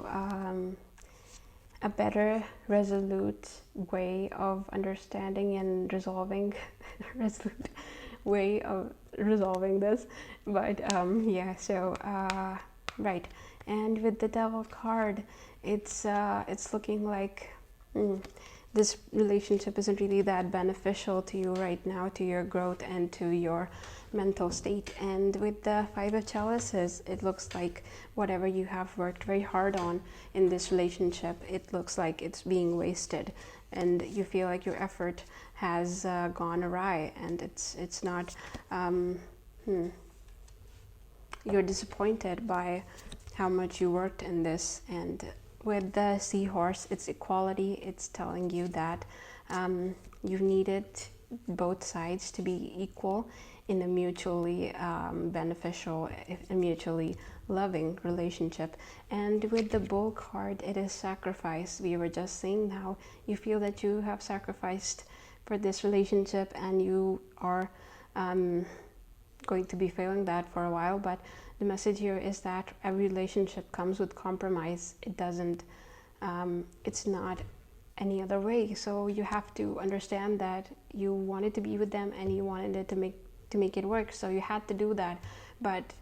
a better, resolute way of understanding and resolving resolute way of resolving this. But yeah, so right. And with the Devil card, it's looking like this relationship isn't really that beneficial to you right now, to your growth and to your mental state. And with the Five of Chalices, it looks like whatever you have worked very hard on in this relationship, it looks like it's being wasted, and you feel like your effort has gone awry, and it's not you're disappointed by how much you worked in this. And with the Seahorse, it's equality. It's telling you that you needed both sides to be equal in a mutually beneficial and mutually loving relationship. And with the Bull card, it is sacrifice. We were just saying how you feel that you have sacrificed for this relationship, and you are going to be feeling that for a while. But the message here is that every relationship comes with compromise. It doesn't, it's not any other way. So you have to understand that you wanted to be with them and you wanted it to make it work. So you had to do that. But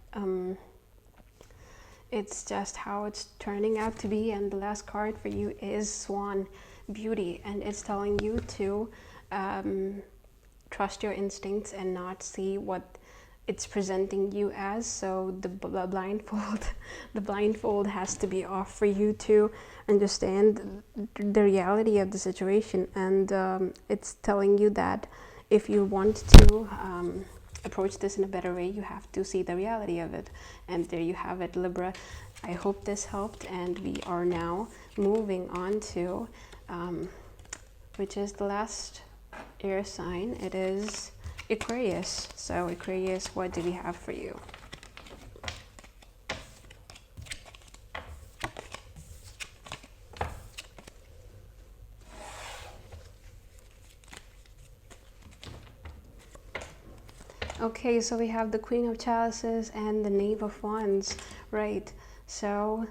it's just how it's turning out to be. And the last card for you is Swan, beauty. And it's telling you to trust your instincts and not see what it's presenting you as. So the blindfold has to be off for you to understand the reality of the situation. And it's telling you that if you want to approach this in a better way, you have to see the reality of it. And there you have it, Libra. I hope this helped, and we are now moving on to which is the last air sign. It is Aquarius. So Aquarius, what do we have for you? Okay, so we have the Queen of Chalices and the Knave of Wands, right? So,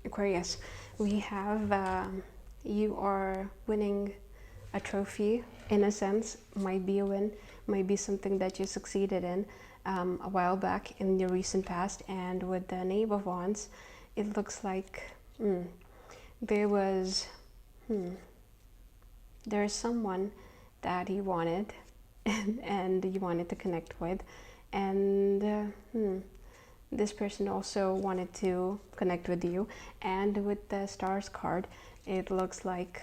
Aquarius, we have you are winning a trophy, in a sense. Might be a win, might be something that you succeeded in a while back in your recent past. And with the Knave of Wands, it looks like there was there's someone that you wanted and you wanted to connect with, and this person also wanted to connect with you. And with the Stars card, it looks like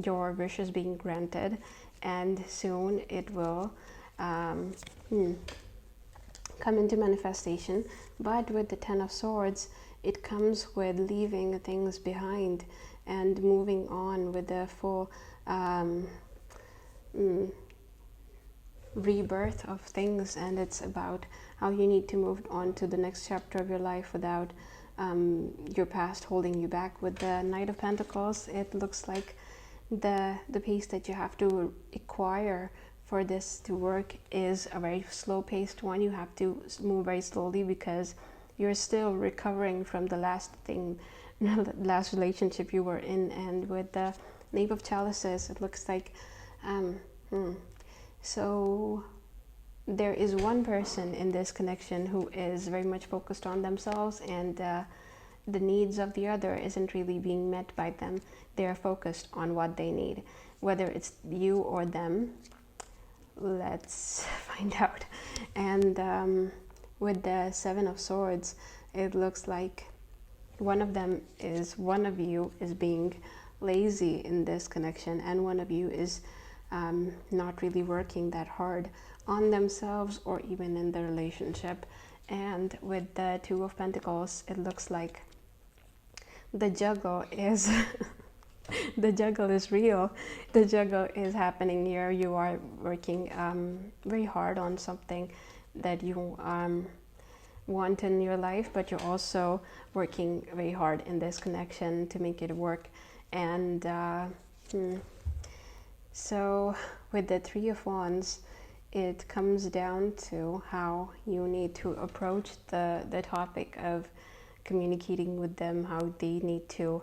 your wish is being granted, and soon it will come into manifestation. But with the Ten of Swords, it comes with leaving things behind and moving on with the full rebirth of things. And it's about how you need to move on to the next chapter of your life without your past holding you back. With the Knight of Pentacles, it looks like the pace that you have to acquire for this to work is a very slow paced one. You have to move very slowly because you're still recovering from the last last relationship you were in. And with the Knave of Chalices, it looks like so there is one person in this connection who is very much focused on themselves, and the needs of the other isn't really being met by them. They're focused on what they need, whether it's you or them. Let's find out. And with the Seven of Swords, it looks like one of you is being lazy in this connection, and one of you is not really working that hard on themselves or even in the relationship. And with the Two of Pentacles, it looks like the juggle is the juggle is real. The juggle is happening here. You are working very hard on something that you want in your life, but you're also working very hard in this connection to make it work. And so with the Three of Wands, it comes down to how you need to approach the topic of communicating with them, how they need to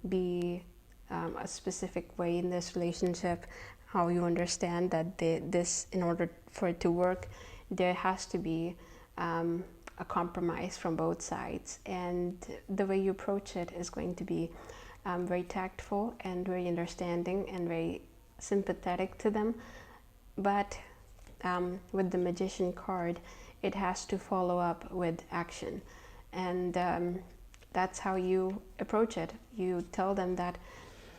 be a specific way in this relationship, how you understand that this, in order for it to work, there has to be a compromise from both sides. And the way you approach it is going to be very tactful and very understanding and very sympathetic to them. But with the Magician card, it has to follow up with action. And that's how you approach it. You tell them that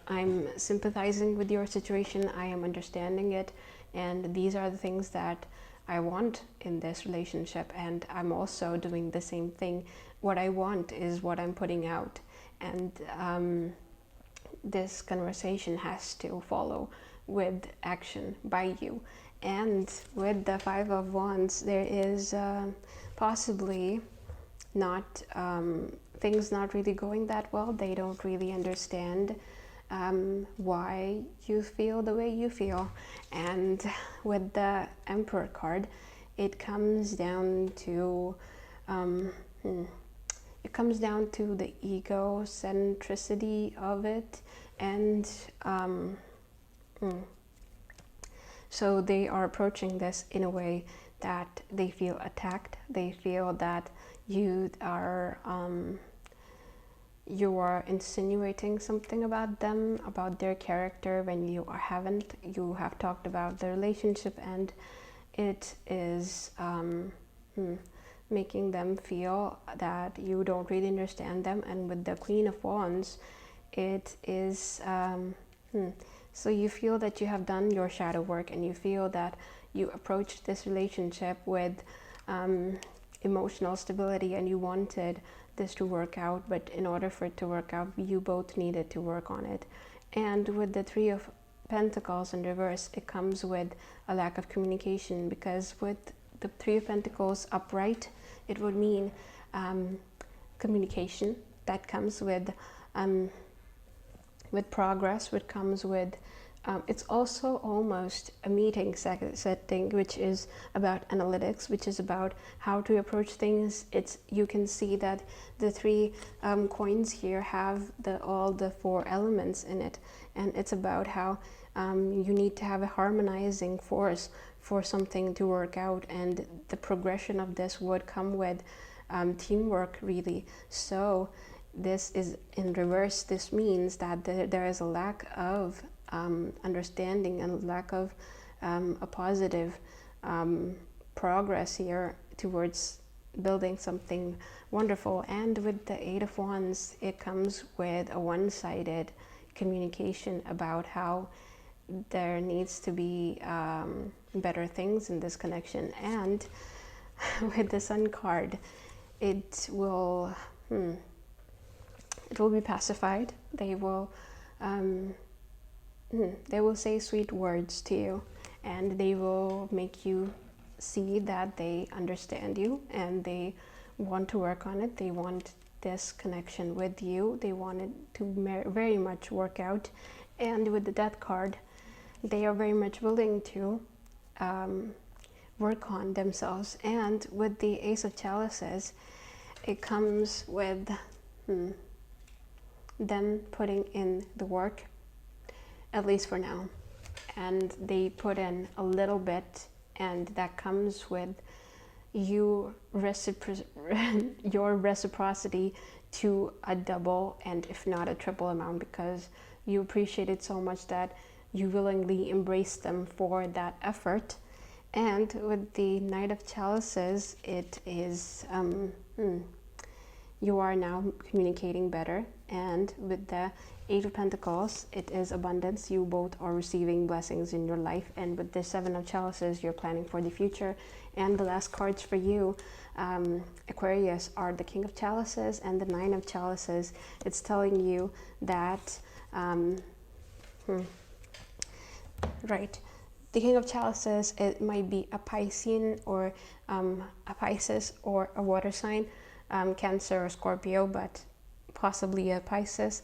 I'm sympathizing with your situation, I am understanding it, and these are the things that I want in this relationship, and I'm also doing the same thing. What I want is what I'm putting out, and this conversation has to follow with action by you. And with the Five of Wands, there is possibly not things not really going that well. They don't really understand why you feel the way you feel. And with the Emperor card, it comes down to the egocentricity of it. And so they are approaching this in a way that they feel attacked. They feel that you are insinuating something about them, about their character, when you haven't. You have talked about the relationship, and it is making them feel that you don't really understand them. And with the Queen of Wands, it is so you feel that you have done your shadow work, and you feel that you approached this relationship with emotional stability, and you wanted this to work out. But in order for it to work out, you both needed to work on it. And with the Three of Pentacles in reverse, it comes with a lack of communication, because with the Three of Pentacles upright, it would mean communication that comes with progress, which comes with It's also almost a meeting setting, which is about analytics, which is about how to approach things. You can see that the three coins here have all the four elements in it, and it's about how you need to have a harmonizing force for something to work out, and the progression of this would come with teamwork, really. So this is in reverse. This means that there is a lack of understanding and lack of a positive progress here towards building something wonderful. And with the Eight of Wands, it comes with a one-sided communication about how there needs to be better things in this connection. And with the Sun card, it will be pacified. They will say sweet words to you, and they will make you see that they understand you and they want to work on it. They want this connection with you. They want it to very much work out. And with the Death card, they are very much willing to work on themselves. And with the Ace of Chalices, it comes with them putting in the work, at least for now, and they put in a little bit, and that comes with your reciprocity to a double, and if not a triple amount, because you appreciate it so much that you willingly embrace them for that effort. And with the Knight of Chalices, it is you are now communicating better. And with the Eight of Pentacles, it is abundance. You both are receiving blessings in your life. And with the Seven of Chalices, you're planning for the future. And the last cards for you, Aquarius, are the King of Chalices and the Nine of Chalices. It's telling you that right, the King of Chalices, it might be a Piscean or a Pisces or a water sign, Cancer or Scorpio, but possibly a Pisces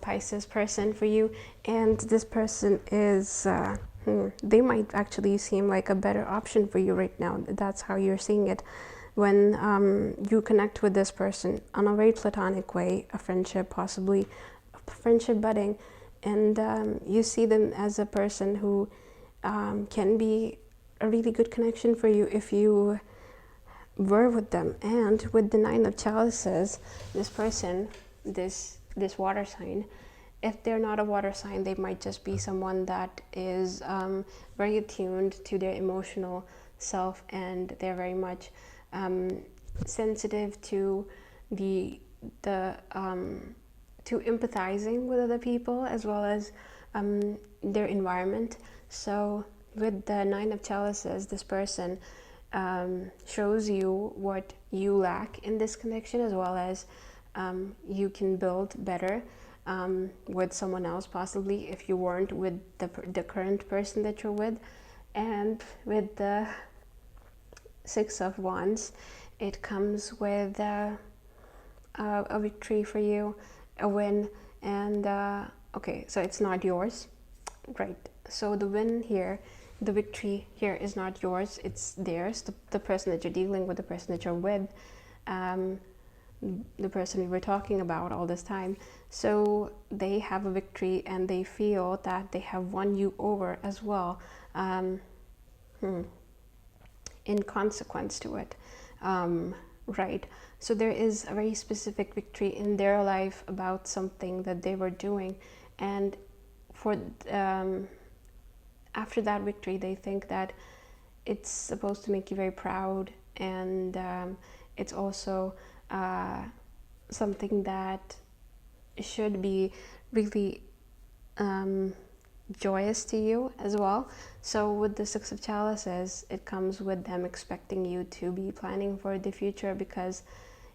Pisces person for you. And this person is they might actually seem like a better option for you right now. That's how you're seeing it. When you connect with this person on a very platonic way, a friendship, possibly a friendship budding, and you see them as a person who can be a really good connection for you if you were with them. And with the Nine of Chalices, this person, this water sign, if they're not a water sign, they might just be someone that is very attuned to their emotional self, and they're very much sensitive to to empathizing with other people, as well as their environment. So with the Nine of Chalices, this person shows you what you lack in this connection, as well as you can build better with someone else, possibly if you weren't with the current person that you're with. And with the Six of Wands, it comes with a victory for you, a win. And okay, so it's not yours, right? So the win here, the victory here is not yours, it's theirs. The person that you're dealing with, the person that you're with, the person we were talking about all this time. So they have a victory, and they feel that they have won you over as well, in consequence to it, right? So there is a very specific victory in their life about something that they were doing, and for after that victory, they think that it's supposed to make you very proud, and it's also something that should be really joyous to you as well. So with the Six of Chalices, it comes with them expecting you to be planning for the future, because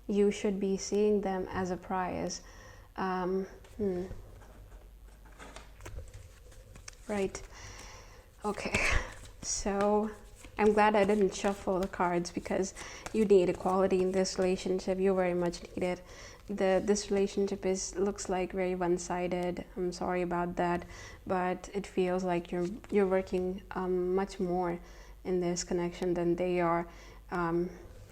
you should be seeing them as a prize. Right. Okay, so I'm glad I didn't shuffle the cards, because you need equality in this relationship. You very much need it. this relationship looks like very one-sided. I'm sorry about that, but it feels like you're working much more in this connection than they are.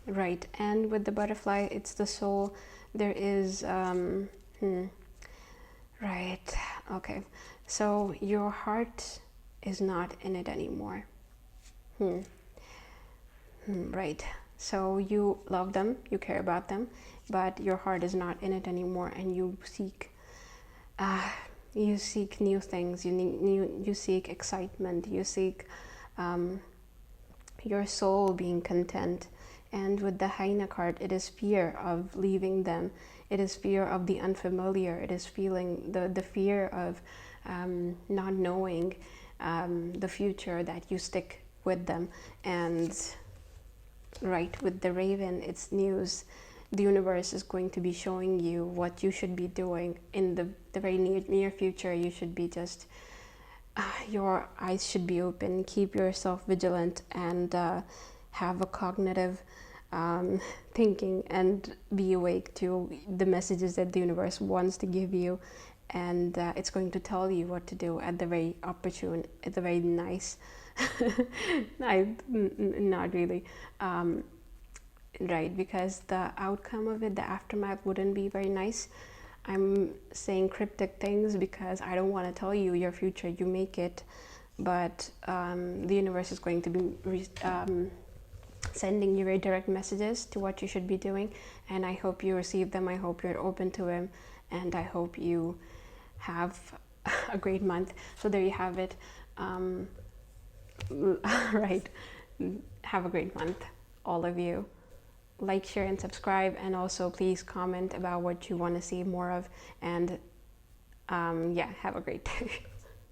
Right, and with the butterfly, it's the soul. There is right, okay, so your heart is not in it anymore. Right, so you love them, you care about them, but your heart is not in it anymore, and you seek new things. You seek excitement, you seek your soul being content. And with the Hyena card, it is fear of leaving them. It is fear of the unfamiliar. It is feeling the fear of not knowing the future, that you stick with them. And right, with the Raven, it's news. The universe is going to be showing you what you should be doing in the very near future. You should be just, your eyes should be open, keep yourself vigilant, and have a cognitive thinking, and be awake to the messages that the universe wants to give you. And it's going to tell you what to do at the very opportune, at the very nice not really, right, because the outcome of it, the aftermath, wouldn't be very nice. I'm saying cryptic things because I don't want to tell you your future. You make it. But the universe is going to be sending you very direct messages to what you should be doing, and I hope you receive them. I hope you're open to them, and I hope you have a great month. So there you have it. Right, have a great month, all of you. Like, share, and subscribe, and also please comment about what you want to see more of. And yeah, have a great day.